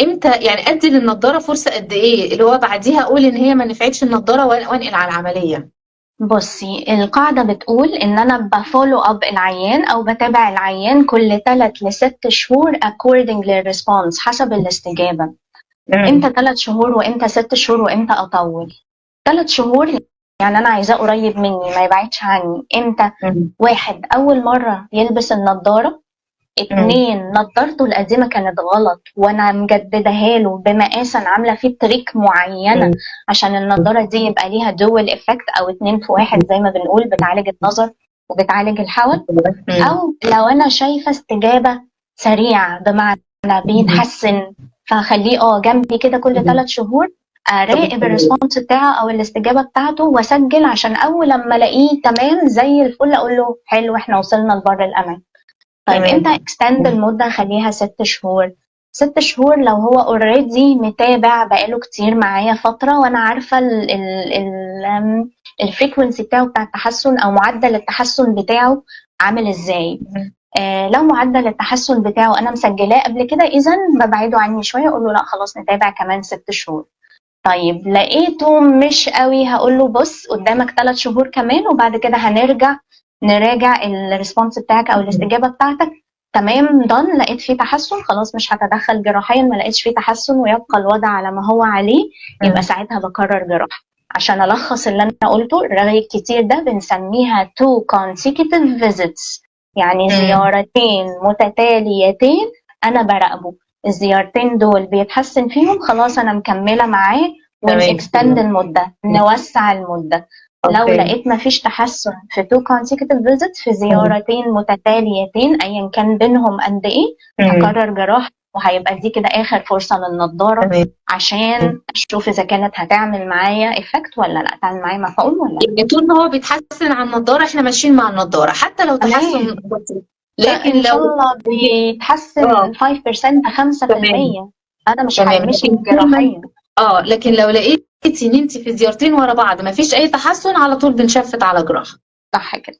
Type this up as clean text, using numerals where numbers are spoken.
امتى يعني ادي للنضاره فرصه قد ايه، اللي هو بعديها اقول ان هي ما نفعتش النضاره وانقل على العمليه؟ بصي، القاعدة بتقول إن أنا بفولو أب العيان أو بتابع العيان كل 3 ل6 شهور according للريسبونس، حسب الاستجابة. إمتى 3 شهور وإمتى 6 شهور وإمتى أطول؟ 3 شهور يعني أنا عايزاه قريب مني ما يبعدش عني. إمتى؟ مم. 1 أول مرة يلبس النضارة. مم. 2 نضارته القديمة كانت غلط وأنا مجددها له بمقاس، أنا عاملة فيه تريك معينة مم. عشان النضارة دي يبقى ليها دول إفكت أو 2 في 1 زي ما بنقول، بتعالج النظر وبتعالج الحول. مم. أو لو أنا شايفة استجابة سريعة، بمعنى بيتحسن، فخليه جنبي كده كل 3 شهور، أراقب الريسبونس بتاعه أو الاستجابة بتاعته وأسجل، عشان أول لما ألاقيه تمام زي الفل أقول له حلو إحنا وصلنا لبر الأمان. طيب امتى تمام. اكستند المدة اخليها 6 شهور؟ 6 شهور لو هو اوريدي متابع بقاله كتير معايا فترة، وانا عارفة الفريكونسي بتاعه بتاع التحسن او معدل التحسن بتاعه عامل ازاي. لو معدل التحسن بتاعه انا مسجلاه قبل كده، اذا ببعده عني شوية، اقول له لا خلاص نتابع كمان 6 شهور. طيب لقيته مش قوي، هقول له بص قدامك 3 شهور كمان وبعد كده نراجع الريسبونس بتاعك او الاستجابه بتاعتك. تمام دون، لقيت فيه تحسن خلاص مش هتدخل جراحيا، ما لقيتش فيه تحسن ويبقى الوضع على ما هو عليه، يبقى ساعتها بكرر جراحه. عشان الخص اللي انا قلته، الرغي الكتير ده بنسميها 2 consecutive visits، يعني مم. زيارتين متتاليتين انا براقبه. الزيارتين دول بيتحسن فيهم خلاص انا مكمله معاه، تمام. ونكستند المده، نوسع المده. لو اوكي. لقيت مفيش تحسن في 2 consecutive visits، في زيارتين متتاليتين ايا كان بينهم قد ايه، مم. هكرر جراحه، وهيبقى دي كده اخر فرصه للنضاره تمام. عشان اشوف اذا كانت هتعمل معايا افكت ولا لا، تعمل معايا مفعول ولا لا. يعني طول ما هو بيتحسن على النضاره احنا ماشيين مع النضاره حتى لو تحسن تمام، بسيط. لكن ان شاء لو الله بيتحسن اه 5% تمام. 5%، انا مش تمام، هلمسه لكن طول ما جراحيا. لكن لو لقيتي ان انت في زيارتين ورا بعض ما فيش اي تحسن، على طول بنشفت على جراحه. صح كده.